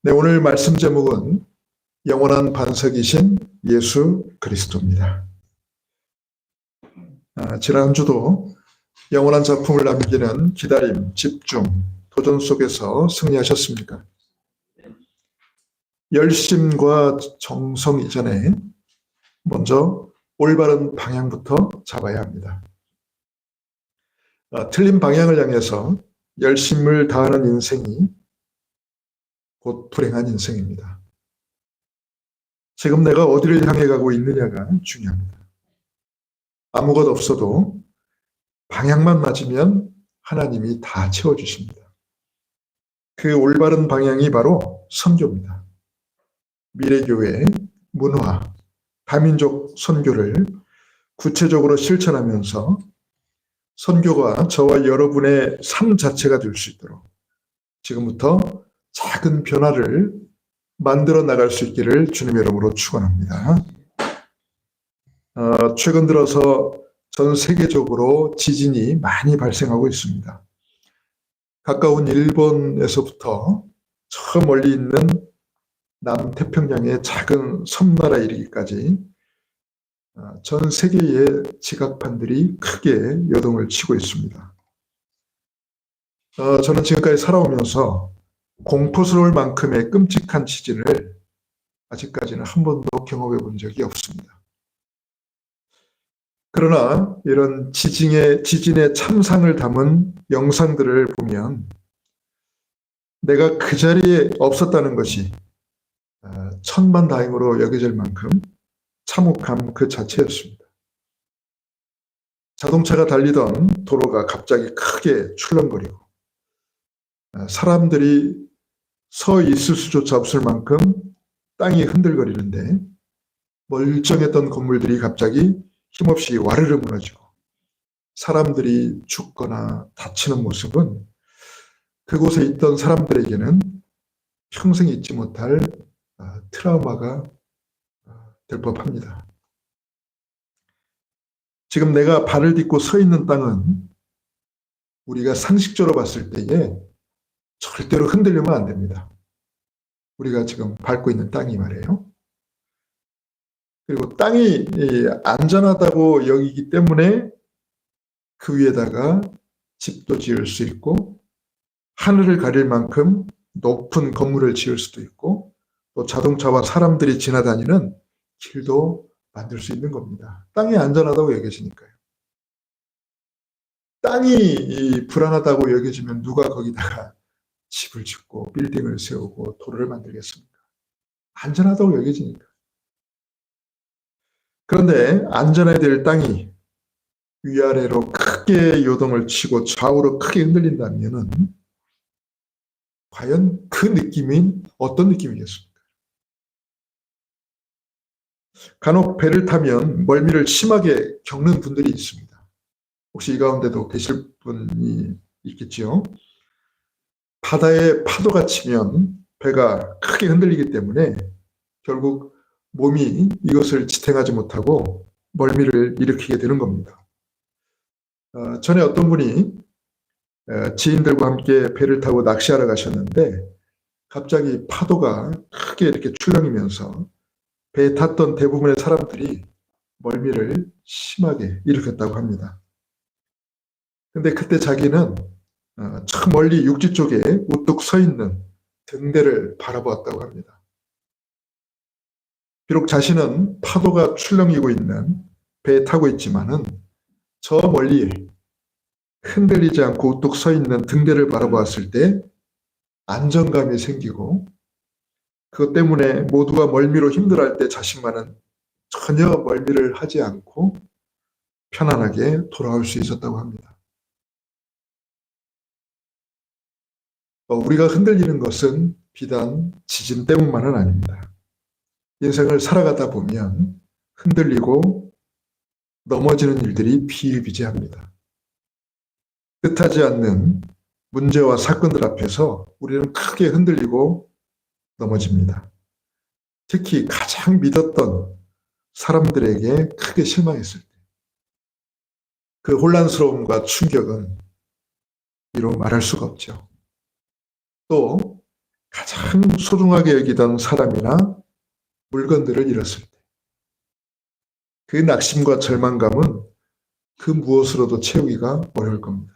네, 오늘 말씀 제목은 영원한 반석이신 예수 그리스도입니다. 지난 한 주도 영원한 작품을 남기는 기다림, 집중, 도전 속에서 승리하셨습니까? 열심과 정성 이전에 먼저 올바른 방향부터 잡아야 합니다. 틀린 방향을 향해서 열심을 다하는 인생이 곧 불행한 인생입니다. 지금 내가 어디를 향해 가고 있느냐가 중요합니다. 아무것도 없어도 방향만 맞으면 하나님이 다 채워주십니다. 그 올바른 방향이 바로 선교입니다. 미래교회, 문화, 다민족 선교를 구체적으로 실천하면서 선교가 저와 여러분의 삶 자체가 될 수 있도록 지금부터 작은 변화를 만들어 나갈 수 있기를 주님의 이름으로 축원합니다. 최근 들어서 전 세계적으로 지진이 많이 발생하고 있습니다. 가까운 일본에서부터 저 멀리 있는 남태평양의 작은 섬나라에 이르기까지 전 세계의 지각판들이 크게 요동을 치고 있습니다. 저는 지금까지 살아오면서 공포스러울 만큼의 끔찍한 지진을 아직까지는 한 번도 경험해 본 적이 없습니다. 그러나 이런 지진의 참상을 담은 영상들을 보면 내가 그 자리에 없었다는 것이 천만다행으로 여겨질 만큼 참혹함 그 자체였습니다. 자동차가 달리던 도로가 갑자기 크게 출렁거리고 사람들이 서 있을 수조차 없을 만큼 땅이 흔들거리는데 멀쩡했던 건물들이 갑자기 힘없이 와르르 무너지고 사람들이 죽거나 다치는 모습은 그곳에 있던 사람들에게는 평생 잊지 못할 트라우마가 될 법합니다. 지금 내가 발을 딛고 서 있는 땅은 우리가 상식적으로 봤을 때에 절대로 흔들리면 안 됩니다. 우리가 지금 밟고 있는 땅이 말이에요. 그리고 땅이 안전하다고 여기기 때문에 그 위에다가 집도 지을 수 있고 하늘을 가릴 만큼 높은 건물을 지을 수도 있고 또 자동차와 사람들이 지나다니는 길도 만들 수 있는 겁니다. 땅이 안전하다고 여겨지니까요. 땅이 불안하다고 여겨지면 누가 거기다가 집을 짓고 빌딩을 세우고 도로를 만들겠습니까? 안전하다고 여겨지니까. 그런데 안전해야 될 땅이 위아래로 크게 요동을 치고 좌우로 크게 흔들린다면은 과연 그 느낌이 어떤 느낌이겠습니까? 간혹 배를 타면 멀미를 심하게 겪는 분들이 있습니다. 혹시 이 가운데도 계실 분이 있겠지요? 바다에 파도가 치면 배가 크게 흔들리기 때문에 결국 몸이 이것을 지탱하지 못하고 멀미를 일으키게 되는 겁니다. 전에 어떤 분이 지인들과 함께 배를 타고 낚시하러 가셨는데 갑자기 파도가 크게 이렇게 출렁이면서 배에 탔던 대부분의 사람들이 멀미를 심하게 일으켰다고 합니다. 근데 그때 자기는 저 멀리 육지 쪽에 우뚝 서 있는 등대를 바라보았다고 합니다. 비록 자신은 파도가 출렁이고 있는 배에 타고 있지만은 저 멀리 흔들리지 않고 우뚝 서 있는 등대를 바라보았을 때 안정감이 생기고 그것 때문에 모두가 멀미로 힘들어할 때 자신만은 전혀 멀미를 하지 않고 편안하게 돌아올 수 있었다고 합니다. 우리가 흔들리는 것은 비단 지진 때문만은 아닙니다. 인생을 살아가다 보면 흔들리고 넘어지는 일들이 비일비재합니다. 뜻하지 않는 문제와 사건들 앞에서 우리는 크게 흔들리고 넘어집니다. 특히 가장 믿었던 사람들에게 크게 실망했을 때 그 혼란스러움과 충격은 이루 말할 수가 없죠. 또 가장 가장 소중하게 여기던 사람이나 물건들을 잃었을 때, 그 낙심과 절망감은 그 무엇으로도 채우기가 어려울 겁니다.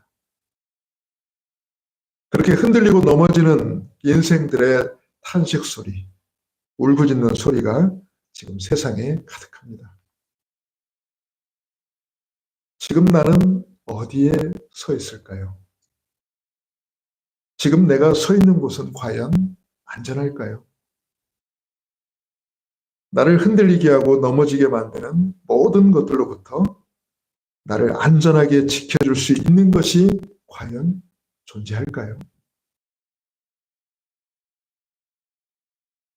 그렇게 흔들리고 넘어지는 인생들의 탄식 소리, 울부짖는 소리가 지금 세상에 가득합니다. 지금 나는 어디에 서 있을까요? 지금 내가 서 있는 곳은 과연 안전할까요? 나를 흔들리게 하고 넘어지게 만드는 모든 것들로부터 나를 안전하게 지켜줄 수 있는 것이 과연 존재할까요?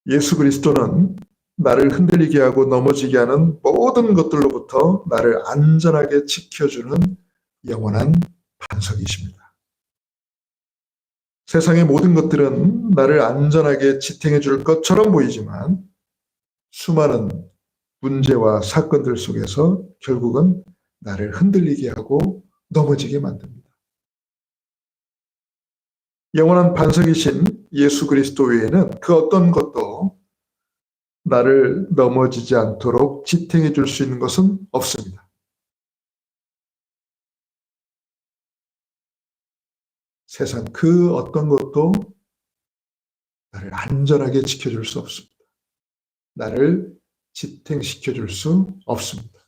예수 그리스도는 나를 흔들리게 하고 넘어지게 하는 모든 것들로부터 나를 안전하게 지켜주는 영원한 반석이십니다. 세상의 모든 것들은 나를 안전하게 지탱해 줄 것처럼 보이지만 수많은 문제와 사건들 속에서 결국은 나를 흔들리게 하고 넘어지게 만듭니다. 영원한 반석이신 예수 그리스도 외에는 그 어떤 것도 나를 넘어지지 않도록 지탱해 줄 수 있는 것은 없습니다. 세상 그 어떤 것도 나를 안전하게 지켜줄 수 없습니다. 나를 지탱시켜 줄 수 없습니다.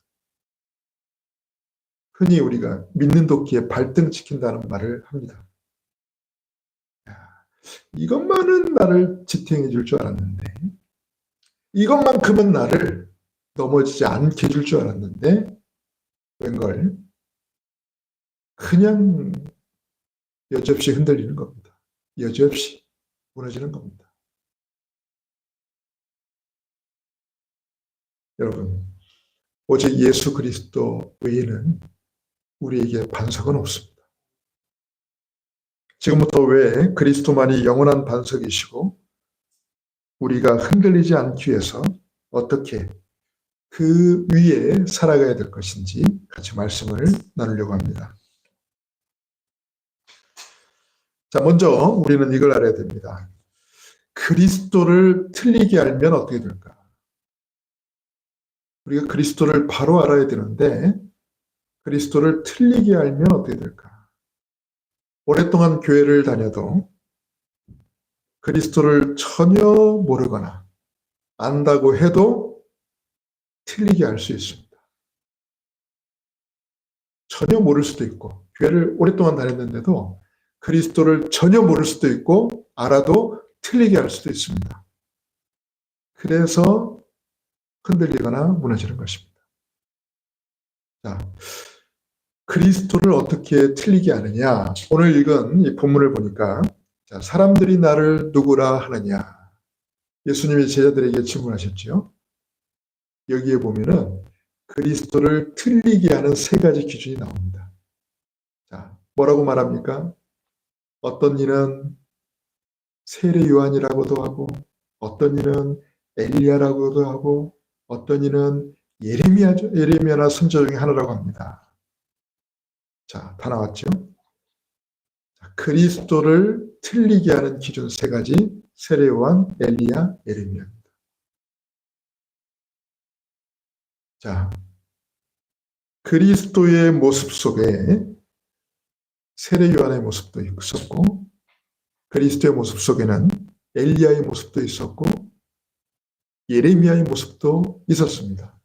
흔히 우리가 믿는 도끼에 발등 찍힌다는 말을 합니다. 이것만은 나를 지탱해 줄 줄 알았는데, 이것만큼은 나를 넘어지지 않게 해줄 줄 알았는데 웬걸 그냥 여지없이 흔들리는 겁니다. 여지없이 무너지는 겁니다. 여러분, 오직 예수 그리스도 외에는 우리에게 반석은 없습니다. 지금부터 왜 그리스도만이 영원한 반석이시고 우리가 흔들리지 않기 위해서 어떻게 그 위에 살아가야 될 것인지 같이 말씀을 나누려고 합니다. 자, 먼저 우리는 이걸 알아야 됩니다. 그리스도를 틀리게 알면 어떻게 될까? 우리가 그리스도를 바로 알아야 되는데 그리스도를 틀리게 알면 어떻게 될까? 오랫동안 교회를 다녀도 그리스도를 전혀 모르거나 안다고 해도 틀리게 알 수 있습니다. 전혀 모를 수도 있고 교회를 오랫동안 다녔는데도 그리스도를 전혀 모를 수도 있고 알아도 틀리게 할 수도 있습니다. 그래서 흔들리거나 무너지는 것입니다. 자, 그리스도를 어떻게 틀리게 하느냐? 오늘 읽은 이 본문을 보니까 자, 사람들이 나를 누구라 하느냐? 예수님이 제자들에게 질문하셨죠. 여기에 보면은 그리스도를 틀리게 하는 세 가지 기준이 나옵니다. 자, 뭐라고 말합니까? 어떤 이는 세례 요한이라고도 하고 어떤 이는 엘리야라고도 하고 어떤 이는 예레미야나 선지자 중에 하나라고 합니다. 자, 다 나왔죠? 자, 그리스도를 틀리게 하는 기준 세 가지, 세례 요한, 엘리야, 예레미야입니다. 자, 그리스도의 모습 속에 세례 요한의 모습도 있었고 그리스도의 모습 속에는 엘리야의 모습도 있었고 예레미야의 모습도 있었습니다.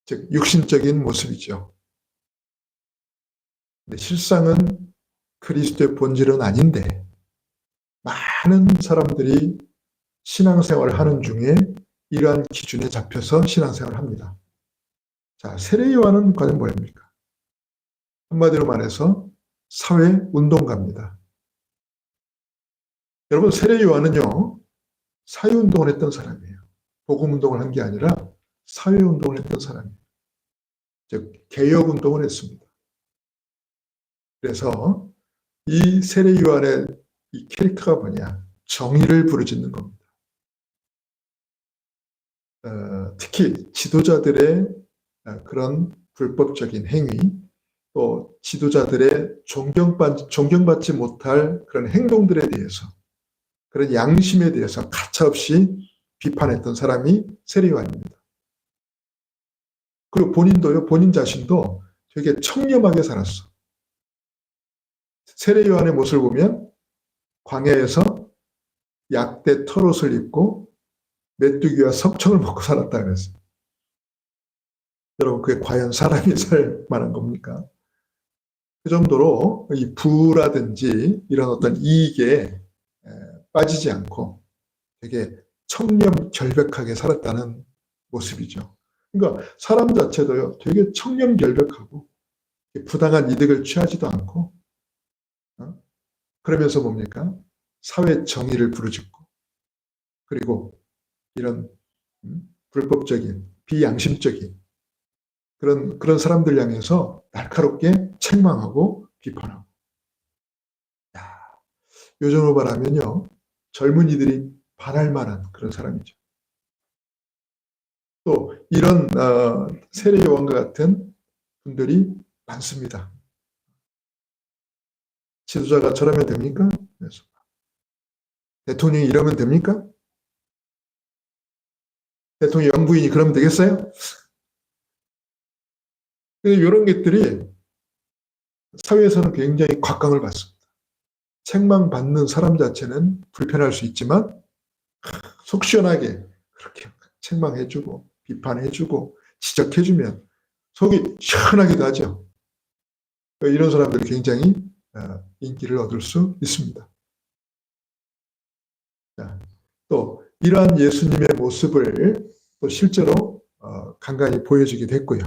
즉 육신적인 모습이죠. 근데 실상은 그리스도의 본질은 아닌데 많은 사람들이 신앙생활을 하는 중에 이러한 기준에 잡혀서 신앙생활을 합니다. 자, 세례 요한은 과연 뭐입니까? 한마디로 말해서 사회운동가입니다. 여러분, 세례 요한은요, 사회운동을 했던 사람이에요. 복음운동을 한 게 아니라 사회운동을 했던 사람이에요. 즉, 개혁운동을 했습니다. 그래서 이 세례 요한의 이 캐릭터가 뭐냐? 정의를 부르짖는 겁니다. 특히 지도자들의 그런 불법적인 행위, 또 지도자들의 존경받지 못할 그런 행동들에 대해서 그런 양심에 대해서 가차없이 비판했던 사람이 세례요한입니다. 그리고 본인도요, 본인 자신도 되게 청렴하게 살았어. 세례요한의 모습을 보면 광야에서 약대 털옷을 입고 메뚜기와 석청을 먹고 살았다 그랬어요. 여러분, 그게 과연 사람이 살 만한 겁니까? 그 정도로 이 부라든지 이런 어떤 이익에 빠지지 않고 되게 청렴 결백하게 살았다는 모습이죠. 그러니까 사람 자체도요, 되게 청렴 결백하고 부당한 이득을 취하지도 않고, 그러면서 뭡니까? 사회 정의를 부르짖고, 그리고 이런 불법적인 비양심적인 그런 사람들 향해서 날카롭게 책망하고 비판하고. 요즘으로 말하면요, 젊은이들이 반할 만한 그런 사람이죠. 또 이런 세례요한과 같은 분들이 많습니다. 지도자가 저러면 됩니까? 대통령이 이러면 됩니까? 대통령 영부인이 그러면 되겠어요? 이런 것들이 사회에서는 굉장히 곽광을 받습니다. 책망받는 사람 자체는 불편할 수 있지만 속 시원하게 그렇게 책망해주고 비판해주고 지적해주면 속이 시원하기도 하죠. 이런 사람들이 굉장히 인기를 얻을 수 있습니다. 또 이러한 예수님의 모습을 또 실제로 간간히 보여주게 됐고요.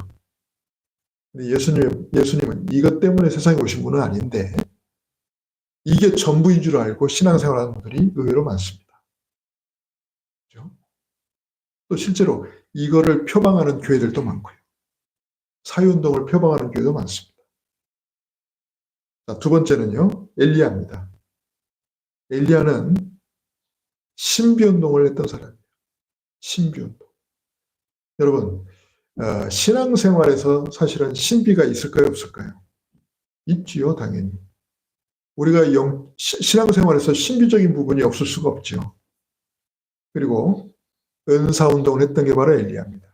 예수님은 이것 때문에 세상에 오신 분은 아닌데 이게 전부인 줄 알고 신앙생활하는 분들이 의외로 많습니다. 그렇죠? 또 실제로 이거를 표방하는 교회들도 많고요. 사회운동을 표방하는 교회도 많습니다. 자, 두 번째는요, 엘리야입니다. 엘리야는 신비운동을 했던 사람이에요. 신비운동. 여러분, 신앙생활에서 사실은 신비가 있을까요, 없을까요? 있지요, 당연히. 우리가 신앙생활에서 신비적인 부분이 없을 수가 없죠. 그리고 은사운동을 했던 게 바로 엘리야입니다.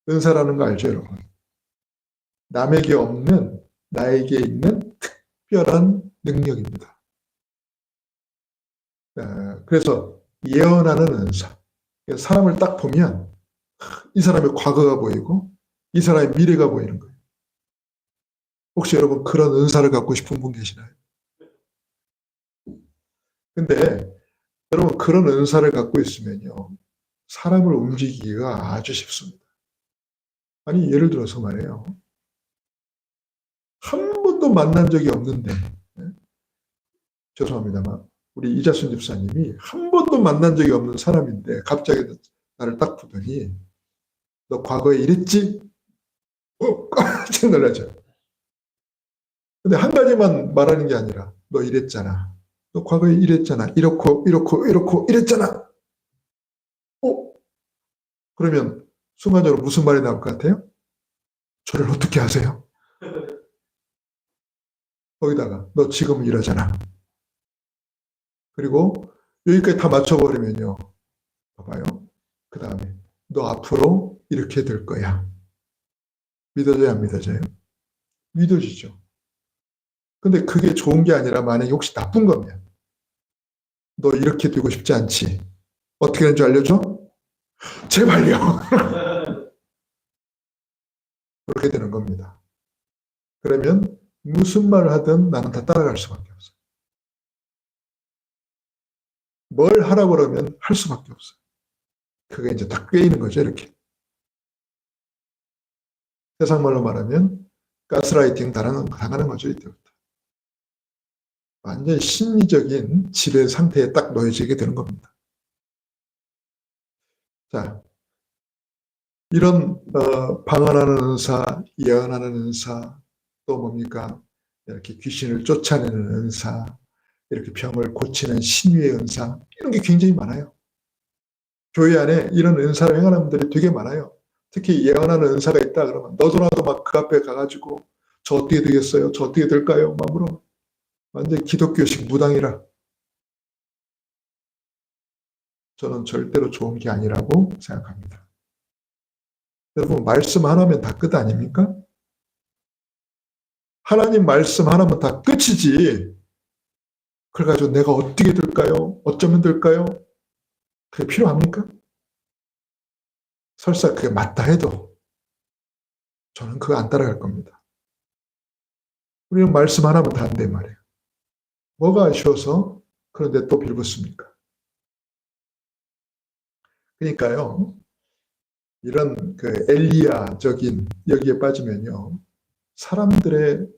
은사라는 거 알죠, 여러분? 남에게 없는 나에게 있는 특별한 능력입니다. 그래서 예언하는 은사. 사람을 딱 보면 이 사람의 과거가 보이고 이 사람의 미래가 보이는 거예요. 혹시 여러분 그런 은사를 갖고 싶은 분 계시나요? 근데 여러분 그런 은사를 갖고 있으면요, 사람을 움직이기가 아주 쉽습니다. 아니 예를 들어서 말이에요, 한 번도 만난 적이 없는데, 죄송합니다만 우리 이자순 집사님이 한 번도 만난 적이 없는 사람인데 갑자기 나를 딱 보더니 너 과거에 이랬지? 깜짝 놀라죠. 근데 한 가지만 말하는 게 아니라 너 이랬잖아. 너 과거에 이랬잖아. 이렇고 이랬잖아. 그러면 순간적으로 무슨 말이 나올 것 같아요? 저를 어떻게 아세요? 거기다가 너 지금 이러잖아. 그리고 여기까지 다 맞춰버리면요, 봐봐요. 그 다음에 너 앞으로 이렇게 될 거야. 믿어져야 안 믿어져요? 믿어지죠. 근데 그게 좋은 게 아니라 만약에 혹시 나쁜 거면 너 이렇게 되고 싶지 않지? 어떻게 되는 줄 알려줘? 제발요. 그렇게 되는 겁니다. 그러면 무슨 말을 하든 나는 다 따라갈 수밖에 없어요. 뭘 하라고 그러면 할 수밖에 없어요. 그게 이제 딱 꿰이는 거죠, 이렇게. 세상 말로 말하면 가스라이팅 당하는 거죠, 이때부터. 완전 심리적인 지배 상태에 딱 놓여지게 되는 겁니다. 자, 이런 방언하는 은사, 예언하는 은사, 또 뭡니까? 이렇게 귀신을 쫓아내는 은사, 이렇게 병을 고치는 신유의 은사, 이런 게 굉장히 많아요. 교회 안에 이런 은사를 행하는 분들이 되게 많아요. 특히 예언하는 은사가 있다 그러면 너도 나도 막 그 앞에 가가지고 저 어떻게 되겠어요? 저 어떻게 될까요? 막 물어. 완전 기독교식 무당이라. 저는 절대로 좋은 게 아니라고 생각합니다. 여러분, 말씀 하나면 다 끝 아닙니까? 하나님 말씀 하나면 다 끝이지. 그래가지고 내가 어떻게 될까요? 어쩌면 될까요? 그게 필요합니까? 설사 그게 맞다 해도 저는 그거 안 따라갈 겁니다. 우리는 말씀 하나면 다 안 돼 말이에요. 뭐가 아쉬워서 그런데 또 빌붙습니까? 그러니까요, 이런 그 엘리야적인 여기에 빠지면요, 사람들의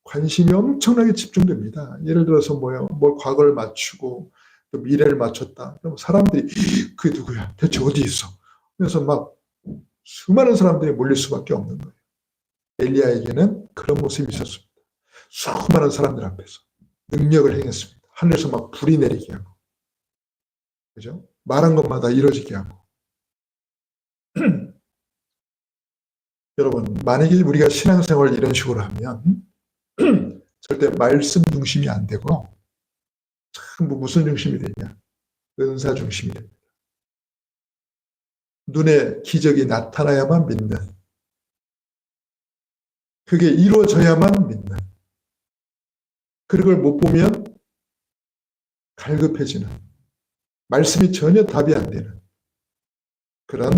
관심이 엄청나게 집중됩니다. 예를 들어서 뭐요, 뭘 과거를 맞추고 또 미래를 맞췄다. 그럼 사람들이 그게 누구야? 대체 어디 있어? 그래서 막 수많은 사람들이 몰릴 수밖에 없는 거예요. 엘리야에게는 그런 모습이 있었습니다. 수많은 사람들 앞에서 능력을 행했습니다. 하늘에서 막 불이 내리게 하고, 그죠? 말한 것마다 이루어지게 하고. 여러분, 만약에 우리가 신앙생활을 이런 식으로 하면 절대 말씀 중심이 안 되고 참 무슨 중심이 되냐? 은사 중심이 됩니다. 눈에 기적이 나타나야만 믿는, 그게 이루어져야만 믿는, 그걸 못 보면 갈급해지는, 말씀이 전혀 답이 안 되는 그런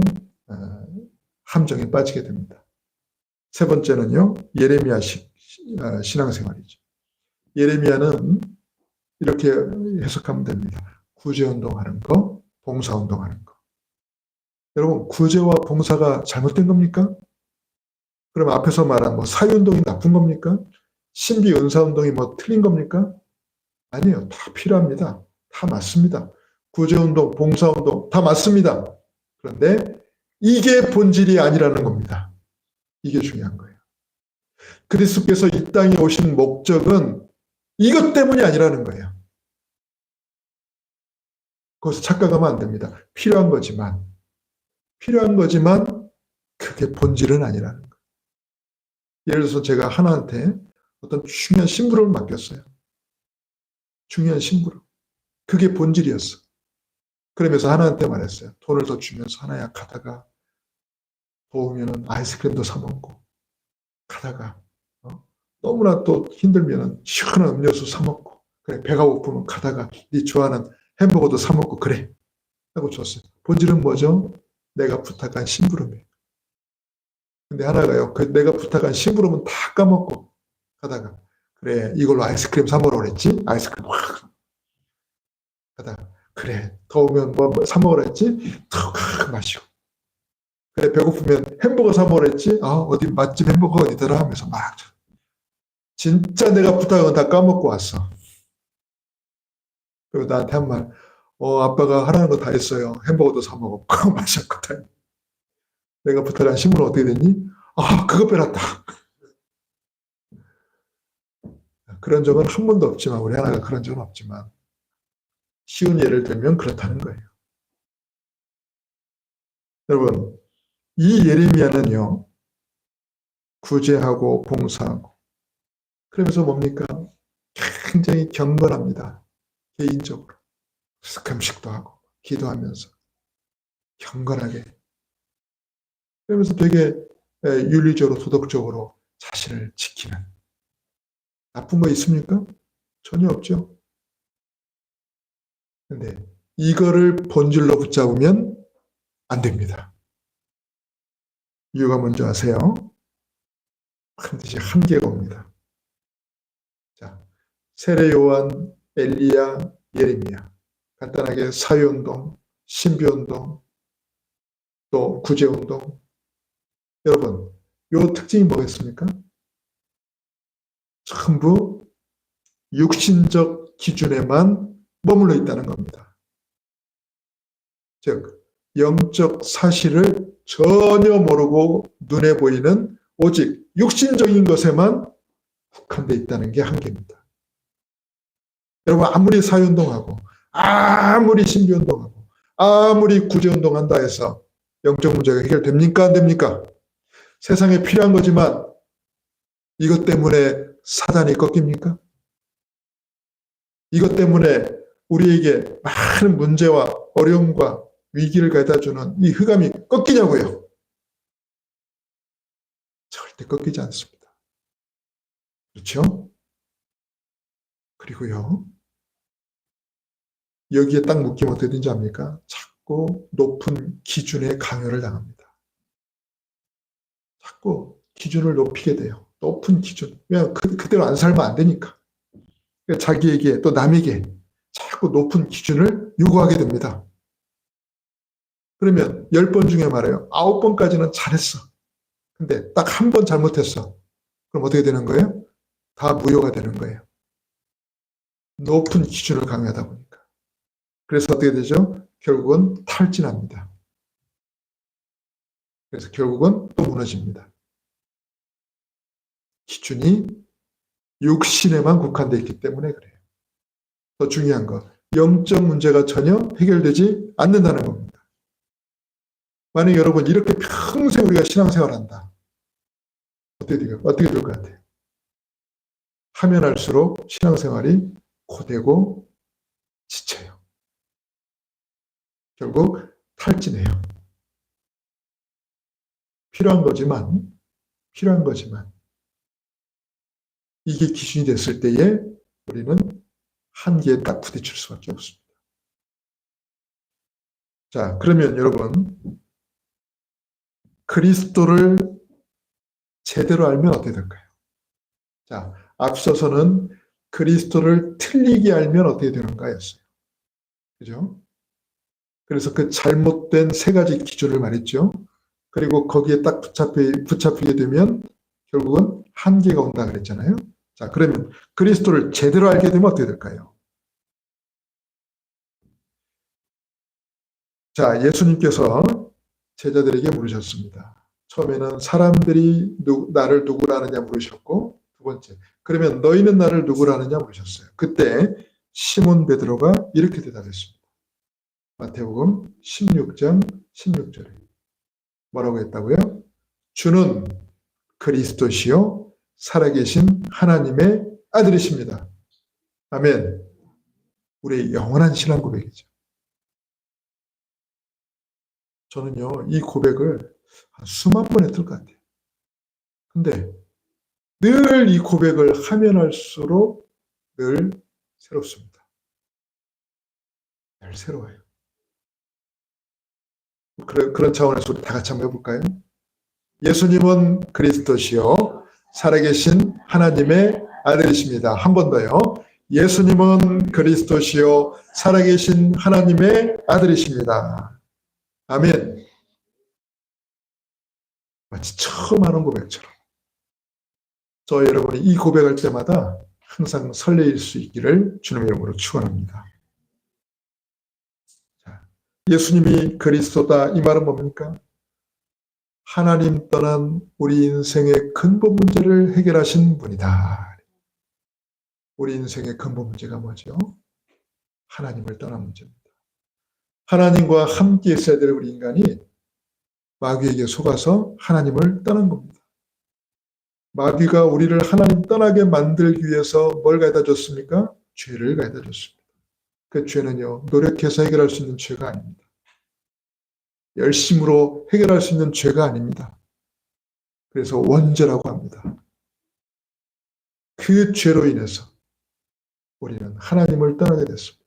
함정에 빠지게 됩니다. 세 번째는요, 예레미야식 신앙생활이죠. 예레미야는 이렇게 해석하면 됩니다. 구제운동하는 거, 봉사운동하는 거. 여러분, 구제와 봉사가 잘못된 겁니까? 그럼 앞에서 말한 뭐 사회운동이 나쁜 겁니까? 신비 은사운동이 뭐 틀린 겁니까? 아니에요. 다 필요합니다. 다 맞습니다. 구제운동, 봉사운동 다 맞습니다. 그런데 이게 본질이 아니라는 겁니다. 이게 중요한 거예요. 그리스도께서 이 땅에 오신 목적은 이것 때문이 아니라는 거예요. 거기서 착각하면 안 됩니다. 필요한 거지만 그게 본질은 아니라는 거예요. 예를 들어서 제가 하나한테 어떤 중요한 심부름을 맡겼어요. 중요한 심부름. 그게 본질이었어. 그러면서 하나한테 말했어요. 돈을 더 주면서 하나야 가다가 더우면 아이스크림도 사 먹고 가다가 너무나 또 힘들면 시원한 음료수 사 먹고 그래 배가 고프면 가다가 네 좋아하는 햄버거도 사 먹고 그래 하고 줬어요. 본질은 뭐죠? 내가 부탁한 심부름이에요. 근데 하나가요. 그 내가 부탁한 심부름은 다 까먹고 가다가 그래 이걸로 아이스크림 사 먹으라 그랬지? 아이스크림 확 가다가 그래 더우면 뭐 사 먹으라 했지? 턱 마시고 그래 배고프면 햄버거 사 먹으라 했지? 어디 맛집 햄버거 어디더라 하면서 막 진짜 내가 부탁한 건 다 까먹고 왔어. 그리고 나한테 한 말, 아빠가 하라는 거 다 했어요. 햄버거도 사 먹었고 마셨거든. 내가 부탁한 심부름 어떻게 됐니? 그거 빼놨다. 그런 적은 한 번도 없지만 우리 하나가 그런 적은 없지만 쉬운 예를 들면 그렇다는 거예요. 여러분, 이 예레미야는요. 구제하고 봉사하고 그러면서 뭡니까? 굉장히 경건합니다. 개인적으로. 금식도 하고 기도하면서 경건하게 그러면서 되게 윤리적으로 도덕적으로 자신을 지키는 나쁜 거 있습니까? 전혀 없죠. 근데 이거를 본질로 붙잡으면 안 됩니다. 이유가 뭔지 아세요? 반드시 한계가 옵니다. 자, 세례 요한, 엘리야, 예레미야 간단하게 사회운동, 신비운동, 또 구제운동 여러분, 요 특징이 뭐겠습니까? 전부 육신적 기준에만 머물러 있다는 겁니다. 즉, 영적 사실을 전혀 모르고 눈에 보이는 오직 육신적인 것에만 국한되어 있다는 게 한계입니다. 여러분, 아무리 사회운동하고 아무리 신비운동하고 아무리 구제운동한다 해서 영적 문제가 해결됩니까? 안 됩니까? 세상에 필요한 거지만 이것 때문에 사단이 꺾입니까? 이것 때문에 우리에게 많은 문제와 어려움과 위기를 가져다주는 이 흑암이 꺾이냐고요? 절대 꺾이지 않습니다. 그렇죠? 그리고요, 여기에 딱 묶이면 어떻게 되는지 압니까? 자꾸 높은 기준의 강요를 당합니다. 자꾸 기준을 높이게 돼요. 높은 기준. 왜냐하면 그대로 안 살면 안 되니까. 그러니까 자기에게 또 남에게 자꾸 높은 기준을 요구하게 됩니다. 그러면 10번 중에 말해요. 9번까지는 잘했어. 근데 딱 한 번 잘못했어. 그럼 어떻게 되는 거예요? 다 무효가 되는 거예요. 높은 기준을 강요하다 보니까. 그래서 어떻게 되죠? 결국은 탈진합니다. 그래서 결국은 또 무너집니다. 기준이 육신에만 국한되어 있기 때문에 그래요. 더 중요한 거, 영적 문제가 전혀 해결되지 않는다는 겁니다. 만약 여러분 이렇게 평생 우리가 신앙생활한다. 어떻게 될 것 같아요? 하면 할수록 신앙생활이 고되고 지쳐요. 결국 탈진해요. 필요한 거지만 이게 기준이 됐을 때에 우리는 한계에 딱 부딪힐 수밖에 없습니다. 자, 그러면 여러분, 그리스도를 제대로 알면 어떻게 될까요? 자, 앞서서는 그리스도를 틀리게 알면 어떻게 되는가였어요. 그죠? 그래서 그 잘못된 세 가지 기준을 말했죠. 그리고 거기에 딱 붙잡히게 되면 결국은 한계가 온다 그랬잖아요. 자, 그러면 그리스도를 제대로 알게 되면 어떻게 될까요? 자, 예수님께서 제자들에게 물으셨습니다. 처음에는 사람들이 나를 누구라 하느냐 물으셨고, 두 번째, 그러면 너희는 나를 누구라 하느냐 물으셨어요. 그때 시몬 베드로가 이렇게 대답했습니다. 마태복음 16장 16절에 뭐라고 했다고요? 주는 그리스도시요 살아계신 하나님의 아들이십니다. 아멘. 우리의 영원한 신앙 고백이죠. 저는요, 이 고백을 한 수만 번 했을 것 같아요. 근데 늘 이 고백을 하면 할수록 늘 새롭습니다. 늘 새로워요. 그런 차원에서 우리 다 같이 한번 해볼까요? 예수님은 그리스도시요 살아계신 하나님의 아들이십니다. 한 번 더요. 예수님은 그리스도시요 살아계신 하나님의 아들이십니다. 아멘. 마치 처음 하는 고백처럼 저 여러분이 이 고백할 때마다 항상 설레일 수 있기를 주님의 이름으로 축원합니다. 예수님이 그리스도다 이 말은 뭡니까? 하나님 떠난 우리 인생의 근본 문제를 해결하신 분이다. 우리 인생의 근본 문제가 뭐죠? 하나님을 떠난 문제입니다. 하나님과 함께 있어야 될 우리 인간이 마귀에게 속아서 하나님을 떠난 겁니다. 마귀가 우리를 하나님 떠나게 만들기 위해서 뭘 가져다 줬습니까? 죄를 가져다 줬습니다. 그 죄는요, 노력해서 해결할 수 있는 죄가 아닙니다. 열심으로 해결할 수 있는 죄가 아닙니다. 그래서 원죄라고 합니다. 그 죄로 인해서 우리는 하나님을 떠나게 됐습니다.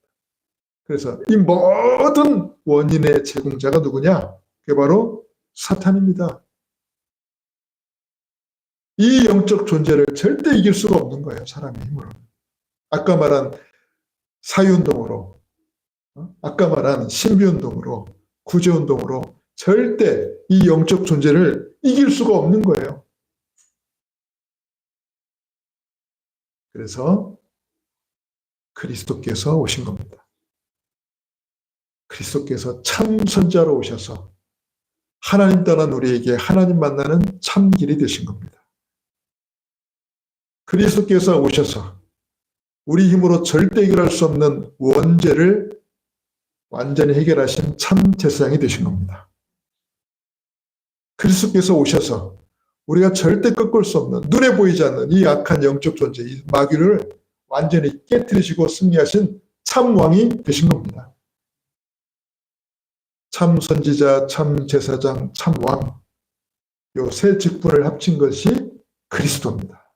그래서 이 모든 원인의 제공자가 누구냐? 그게 바로 사탄입니다. 이 영적 존재를 절대 이길 수가 없는 거예요. 사람의 힘으로. 아까 말한 사유운동으로, 아까 말한 신비운동으로, 구제운동으로 절대 이 영적 존재를 이길 수가 없는 거예요. 그래서 그리스도께서 오신 겁니다. 그리스도께서 참 선자로 오셔서 하나님 떠난 우리에게 하나님 만나는 참 길이 되신 겁니다. 그리스도께서 오셔서 우리 힘으로 절대 해결할 수 없는 원죄를 완전히 해결하신 참 제사장이 되신 겁니다. 그리스도께서 오셔서 우리가 절대 꺾을 수 없는 눈에 보이지 않는 이 악한 영적 존재, 이 마귀를 완전히 깨뜨리시고 승리하신 참 왕이 되신 겁니다. 참 선지자, 참 제사장, 참 왕. 요 세 직분을 합친 것이 그리스도입니다.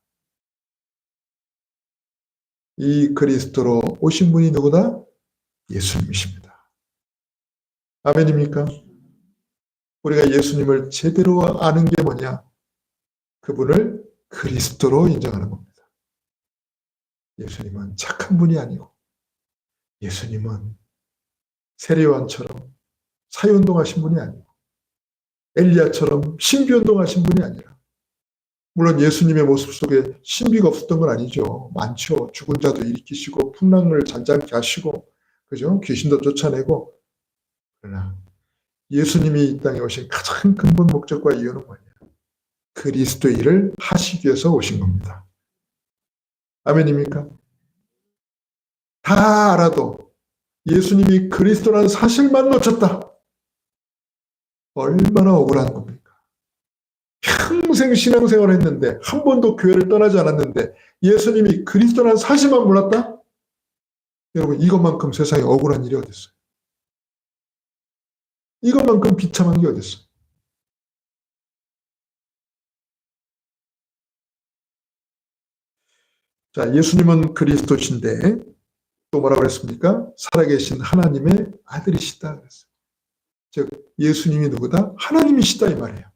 이 그리스도로 오신 분이 누구다? 예수님이십니다. 아멘입니까? 우리가 예수님을 제대로 아는 게 뭐냐? 그분을 그리스도로 인정하는 겁니다. 예수님은 착한 분이 아니고 예수님은 세례요한처럼 사회운동하신 분이 아니고 엘리야처럼 신비운동하신 분이 아니라, 물론 예수님의 모습 속에 신비가 없었던 건 아니죠. 많죠. 죽은 자도 일으키시고 풍랑을 잔잔케 하시고, 그죠? 귀신도 쫓아내고. 그러나 예수님이 이 땅에 오신 가장 근본 목적과 이유는 뭐냐? 그리스도의 일을 하시기 위해서 오신 겁니다. 아멘입니까? 다 알아도 예수님이 그리스도라는 사실만 놓쳤다. 얼마나 억울한 겁니까? 평생 신앙생활을 했는데 한 번도 교회를 떠나지 않았는데 예수님이 그리스도라는 사실만 몰랐다? 여러분, 이것만큼 세상에 억울한 일이 어딨어요? 이것만큼 비참한 게 어딨어요? 자, 예수님은 그리스도신데 또 뭐라고 그랬습니까? 살아계신 하나님의 아들이시다 그랬어요. 즉 예수님이 누구다? 하나님이시다 이 말이에요.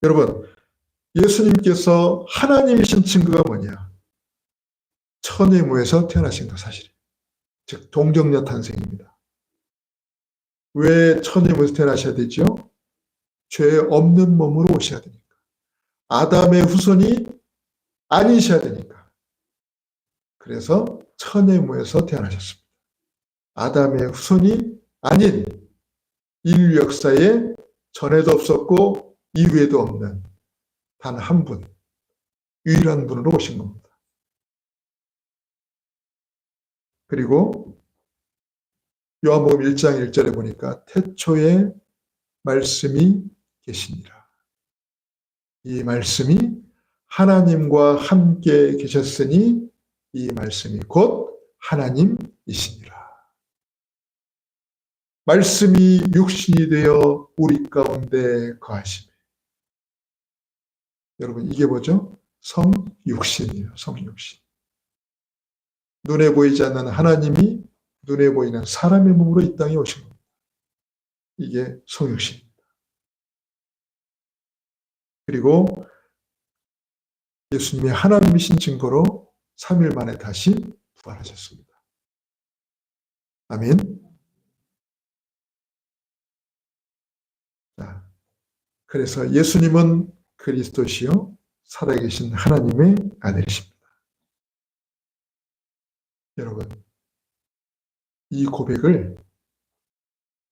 여러분, 예수님께서 하나님이신 증거가 뭐냐? 천혜무에서 태어나신 거 사실이에요. 즉 동정녀 탄생입니다. 왜 천혜무에서 태어나셔야 되죠? 죄 없는 몸으로 오셔야 되니까. 아담의 후손이 아니셔야 되니까. 그래서 천혜무에서 태어나셨습니다. 아담의 후손이 아닌, 인류 역사에 전에도 없었고 이후에도 없는 단 한 분, 유일한 분으로 오신 겁니다. 그리고 요한복음 1장 1절에 보니까 태초에 말씀이 계시니라. 이 말씀이 하나님과 함께 계셨으니 이 말씀이 곧 하나님이시니라. 말씀이 육신이 되어 우리 가운데 거하시며. 여러분, 이게 뭐죠? 성육신이에요. 성육신. 눈에 보이지 않는 하나님이 눈에 보이는 사람의 몸으로 이 땅에 오신 겁니다. 이게 성육신입니다. 그리고 예수님의 하나님이신 증거로 3일 만에 다시 부활하셨습니다. 아멘. 자, 그래서 예수님은 그리스도시요 살아계신 하나님의 아들이십니다. 여러분, 이 고백을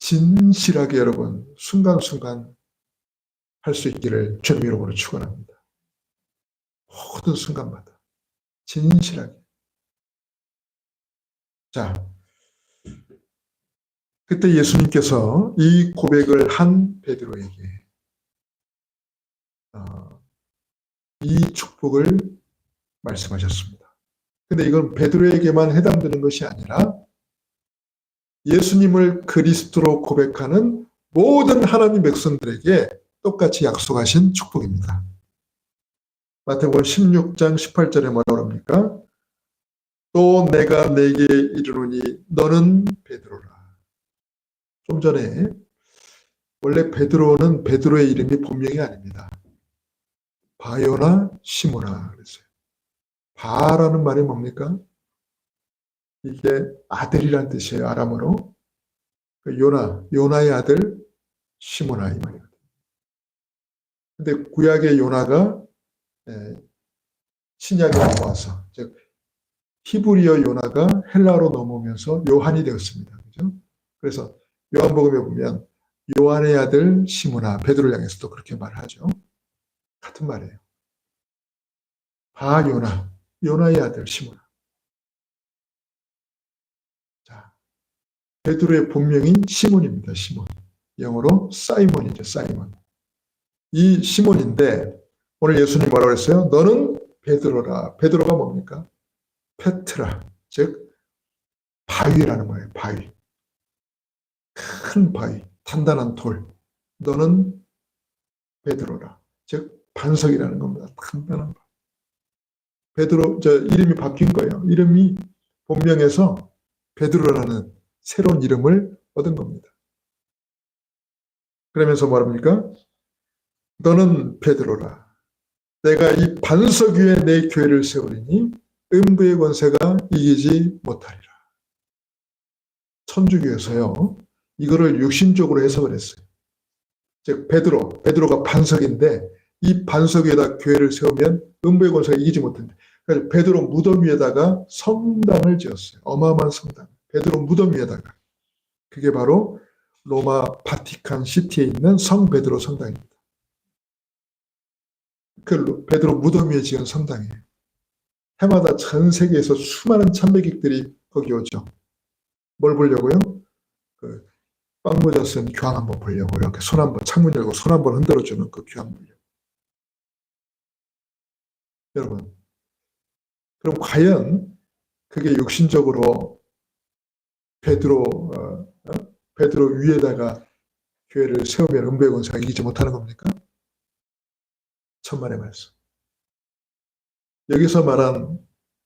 진실하게 여러분 순간순간 할 수 있기를 주님 이름으로 축원합니다. 모든 순간마다 진실하게. 자, 그때 예수님께서 이 고백을 한 베드로에게 이 축복을 말씀하셨습니다. 근데 이건 베드로에게만 해당되는 것이 아니라 예수님을 그리스도로 고백하는 모든 하나님 백성들에게 똑같이 약속하신 축복입니다. 마태복음 16장 18절에 뭐라고 합니까? 또 내가 네게 이르노니 너는 베드로라. 좀 전에 원래 베드로는 베드로의 이름이 본명이 아닙니다. 바요나 시모나 그랬어요. 바라는 말이 뭡니까? 이게 아들이란 뜻이에요. 아람어로. 요나의 아들 시모나 이 말이거든요. 근데 구약의 요나가 신약에 넘어와서, 즉 히브리어 요나가 헬라어로 넘어오면서 요한이 되었습니다. 그죠? 그래서 요한복음에 보면 요한의 아들 시모나, 베드로를 향해서도 그렇게 말하죠. 같은 말이에요. 바요나, 요나의 아들 시모나. 자, 베드로의 본명이 시몬입니다. 시몬. 영어로 사이몬이죠. 사이몬. 이 시몬인데 오늘 예수님 뭐라고 했어요? 너는 베드로라. 베드로가 뭡니까? 페트라, 즉 바위라는 거예요. 바위. 큰 바위. 단단한 돌. 너는 베드로라. 즉 반석이라는 겁니다. 단단한 바위. 베드로 이름이 바뀐 거예요. 이름이 본명에서 베드로라는 새로운 이름을 얻은 겁니다. 그러면서 뭐랍니까? 너는 베드로라. 내가 이 반석 위에 내 교회를 세우리니 음부의 권세가 이기지 못하리라. 천주교에서요. 이거를 육신적으로 해석을 했어요. 즉 베드로가 반석인데 이 반석 위에다 교회를 세우면 음부의 권세가 이기지 못한다. 그래서 베드로 무덤 위에다가 성당을 지었어요. 어마어마한 성당. 베드로 무덤 위에다가. 그게 바로 로마 바티칸 시티에 있는 성 베드로 성당입니다. 그 베드로 무덤 위에 지은 성당이에요. 해마다 전 세계에서 수많은 참배객들이 거기 오죠. 뭘 보려고요? 그 빵 모자 쓴 교황 한번 보려고 이렇게 손 한번 창문 열고 손 한번 흔들어주는 그 교황 보려고. 여러분, 그럼 과연 그게 육신적으로 베드로 위에다가 교회를 세우면 음부의 권세가 이기지 못하는 겁니까? 천만의 말씀. 여기서 말한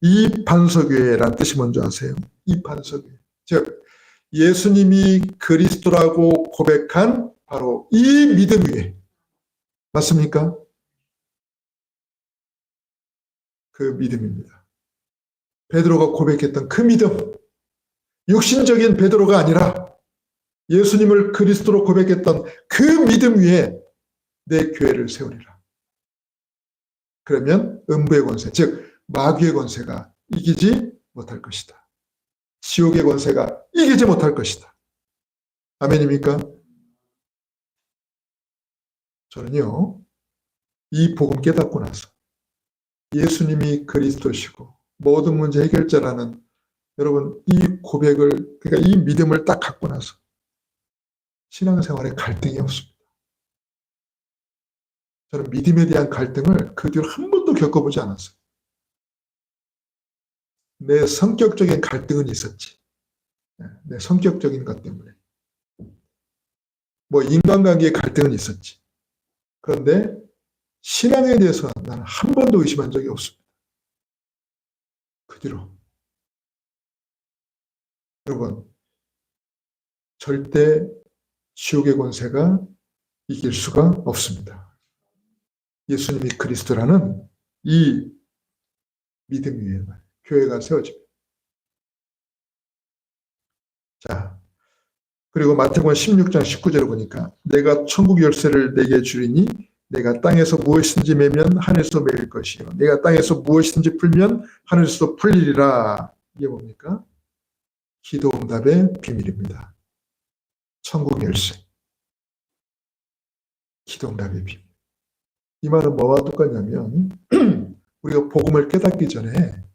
이 반석 위에란 뜻이 뭔지 아세요? 이 반석 위에. 즉 예수님이 그리스도라고 고백한 바로 이 믿음 위에. 맞습니까? 그 믿음입니다. 베드로가 고백했던 그 믿음. 육신적인 베드로가 아니라 예수님을 그리스도로 고백했던 그 믿음 위에 내 교회를 세우리라. 그러면 음부의 권세, 즉 마귀의 권세가 이기지 못할 것이다. 지옥의 권세가 이기지 못할 것이다. 아멘입니까? 저는요, 이 복음 깨닫고 나서 예수님이 그리스도시고 모든 문제 해결자라는 여러분 이 고백을, 그러니까 이 믿음을 딱 갖고 나서 신앙생활에 갈등이 없습니다. 저는 믿음에 대한 갈등을 그 뒤로 한 번도 겪어보지 않았어요. 내 성격적인 갈등은 있었지. 내 성격적인 것 때문에. 뭐 인간관계의 갈등은 있었지. 그런데 신앙에 대해서 나는 한 번도 의심한 적이 없습니다. 그 뒤로. 여러분, 절대 지옥의 권세가 이길 수가 없습니다. 예수님이 그리스도라는 이 믿음 위에 교회가 세워집니다. 자, 그리고 마태복음 16장 19절을 보니까 내가 천국 열쇠를 내게 주리니 내가 땅에서 무엇이든지 매면 하늘에서 매일 것이요 내가 땅에서 무엇이든지 풀면 하늘에서도 풀리리라. 이게 뭡니까? 기도 응답의 비밀입니다. 천국 열쇠. 기도 응답의 비밀. 이 말은 뭐와 똑같냐면 우리가 복음을 깨닫기 전에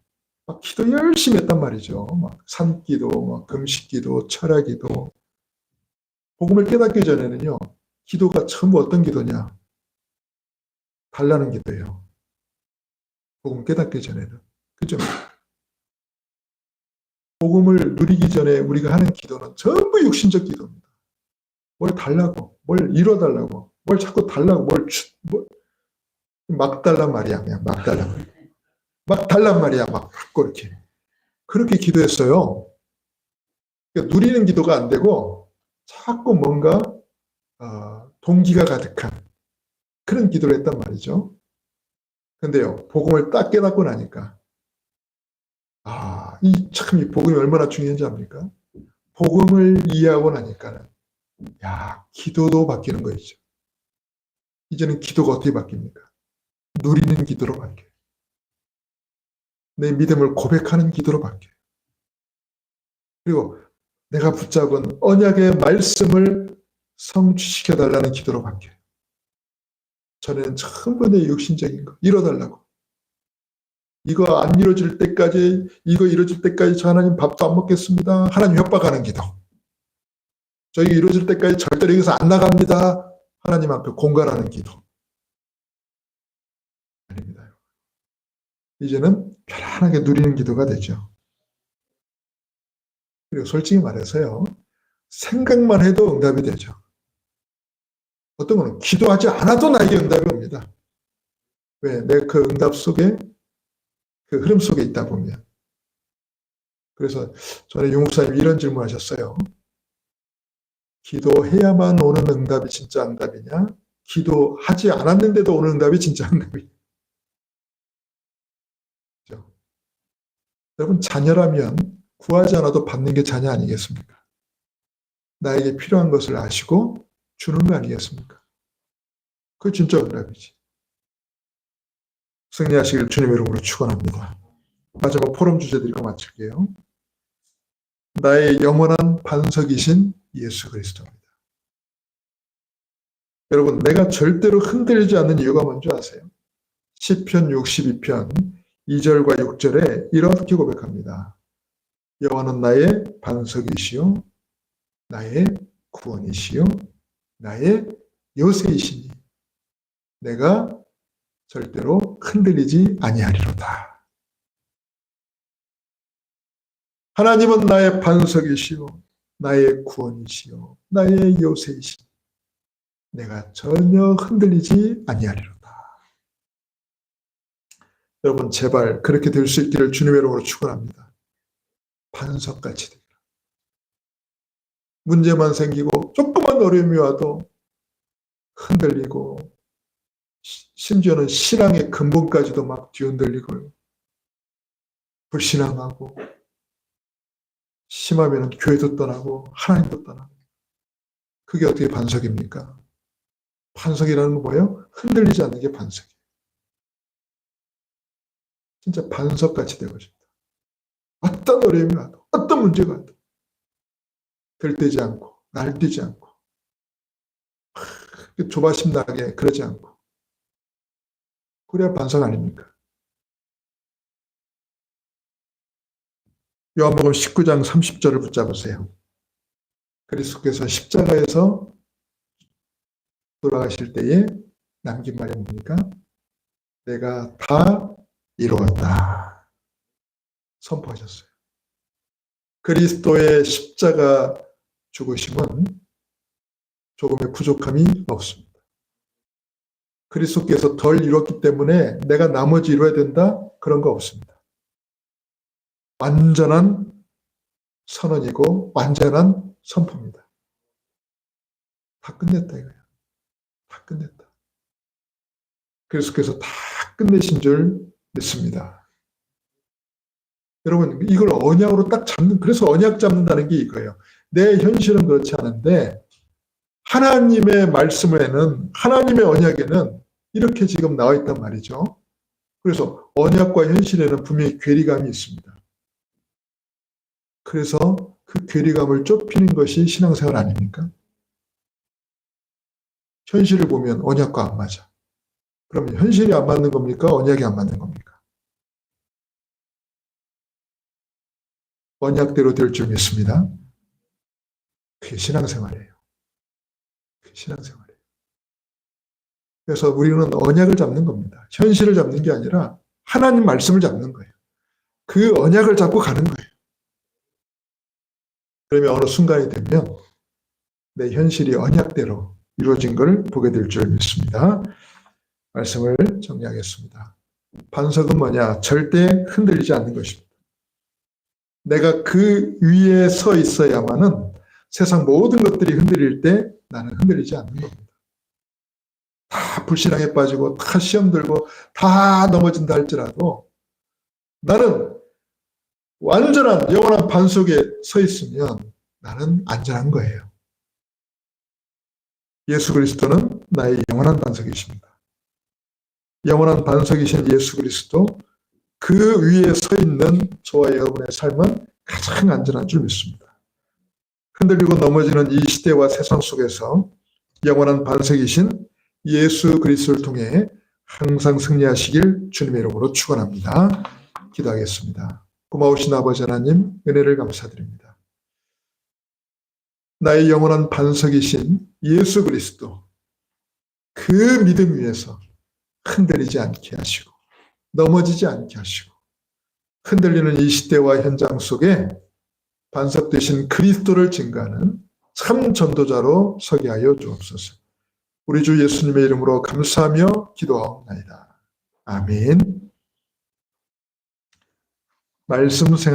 막 기도 열심히 했단 말이죠. 막 산기도, 막 금식기도, 철야기도. 복음을 깨닫기 전에는요. 기도가 전부 어떤 기도냐? 달라는 기도예요. 복음 깨닫기 전에는. 그죠? 복음을 누리기 전에 우리가 하는 기도는 전부 육신적 기도입니다. 뭘 달라고, 뭘 이뤄달라고, 뭘 자꾸 달라고, 막 달란 말이야. 그냥 막 달란 말이야. 막 달란 말이야. 막 그렇게. 그렇게 기도했어요. 그러니까 누리는 기도가 안 되고 자꾸 뭔가 동기가 가득한 그런 기도를 했단 말이죠. 근데요, 복음을 딱 깨닫고 나니까 이 복음이 얼마나 중요한지 압니까? 복음을 이해하고 나니까는 기도도 바뀌는 거죠. 이제는 기도가 어떻게 바뀝니까? 누리는 기도로 바뀌어요. 내 믿음을 고백하는 기도로 바뀌어요. 그리고 내가 붙잡은 언약의 말씀을 성취시켜달라는 기도로 바뀌어요. 전에는 전부 내 육신적인 거 이뤄달라고. 이거 안 이루어질 때까지, 이거 이루어질 때까지 저 하나님 밥도 안 먹겠습니다. 하나님 협박하는 기도. 저희 이루어질 때까지 절대로 여기서 안 나갑니다. 하나님 앞에 공갈하는 기도. 아닙니다. 이제는 편안하게 누리는 기도가 되죠. 그리고 솔직히 말해서요, 생각만 해도 응답이 되죠. 어떤 거는 기도하지 않아도 나에게 응답이 옵니다. 왜? 내가 그 응답 속에, 그 흐름 속에 있다 보면. 그래서 전에 유 목사님이 이런 질문 하셨어요. 기도해야만 오는 응답이 진짜 응답이냐? 기도하지 않았는데도 오는 응답이 진짜 응답이냐? 그렇죠? 여러분, 자녀라면 구하지 않아도 받는 게 자녀 아니겠습니까? 나에게 필요한 것을 아시고 주는 거 아니겠습니까? 그게 진짜 응답이지. 승리하시길 주님의 이름으로 축원합니다. 마지막 포럼 주제 드리고 마칠게요. 나의 영원한 반석이신 예수 그리스도입니다. 여러분, 내가 절대로 흔들리지 않는 이유가 뭔지 아세요? 시편 62편 2절과 6절에 이렇게 고백합니다. 여호와는 나의 반석이시요 나의 구원이시요 나의 요새이시니 내가 절대로 흔들리지 아니하리로다. 하나님은 나의 반석이시요 나의 구원이시요 나의 요새이시니 내가 전혀 흔들리지 아니하리로다. 여러분, 제발 그렇게 될 수 있기를 주님의 이름으로 축원합니다. 반석같이 되기를. 문제만 생기고 조그만 어려움이 와도 흔들리고 심지어는 신앙의 근본까지도 막 뒤흔들리고요. 불신앙하고 심하면 교회도 떠나고 하나님도 떠나고. 그게 어떻게 반석입니까? 반석이라는 건 뭐예요? 흔들리지 않는 게 반석이에요. 진짜 반석같이 되고 싶다. 어떤 어려움이 와도 어떤 문제가 와도 들뜨지 않고 날뛰지 않고 조바심 나게 그러지 않고 그래야 반석 아닙니까? 요한복음 19장 30절을 붙잡으세요. 그리스도께서 십자가에서 돌아가실 때에 남긴 말이 뭡니까? 내가 다 이루었다. 선포하셨어요. 그리스도의 십자가 죽으심은 조금의 부족함이 없습니다. 그리스도께서 덜 이뤘기 때문에 내가 나머지 이뤄야 된다? 그런 거 없습니다. 완전한 선언이고 완전한 선포입니다. 다 끝냈다 이거예요. 다 끝냈다. 그리스도께서 다 끝내신 줄 믿습니다. 여러분, 이걸 언약으로 딱 잡는, 그래서 언약 잡는다는 게 이거예요. 내 현실은 그렇지 않은데 하나님의 말씀에는, 하나님의 언약에는 이렇게 지금 나와 있단 말이죠. 그래서 언약과 현실에는 분명히 괴리감이 있습니다. 그래서 그 괴리감을 좁히는 것이 신앙생활 아닙니까? 현실을 보면 언약과 안 맞아. 그럼 현실이 안 맞는 겁니까? 언약이 안 맞는 겁니까? 언약대로 될 줄 믿습니다. 그게 신앙생활이에요. 그게 신앙생활이에요. 그래서 우리는 언약을 잡는 겁니다. 현실을 잡는 게 아니라 하나님 말씀을 잡는 거예요. 그 언약을 잡고 가는 거예요. 그러면 어느 순간이 되면 내 현실이 언약대로 이루어진 걸 보게 될 줄 믿습니다. 말씀을 정리하겠습니다. 반석은 뭐냐? 절대 흔들리지 않는 것입니다. 내가 그 위에 서 있어야만은 세상 모든 것들이 흔들릴 때 나는 흔들리지 않는 겁니다. 다 불신앙에 빠지고 다 시험 들고 다 넘어진다 할지라도 나는 완전한 영원한 반석에 서 있으면 나는 안전한 거예요. 예수 그리스도는 나의 영원한 반석이십니다. 영원한 반석이신 예수 그리스도, 그 위에 서 있는 저와 여러분의 삶은 가장 안전한 줄 믿습니다. 흔들리고 넘어지는 이 시대와 세상 속에서 영원한 반석이신 예수 그리스도를 통해 항상 승리하시길 주님의 이름으로 축원합니다. 기도하겠습니다. 고마우신 아버지 하나님, 은혜를 감사드립니다. 나의 영원한 반석이신 예수 그리스도, 그 믿음 위에서 흔들리지 않게 하시고 넘어지지 않게 하시고 흔들리는 이 시대와 현장 속에 반석 되신 그리스도를 증거하는 참 전도자로 서게 하여 주옵소서. 우리 주 예수님의 이름으로 감사하며 기도하옵나이다. 아멘. 말씀 생활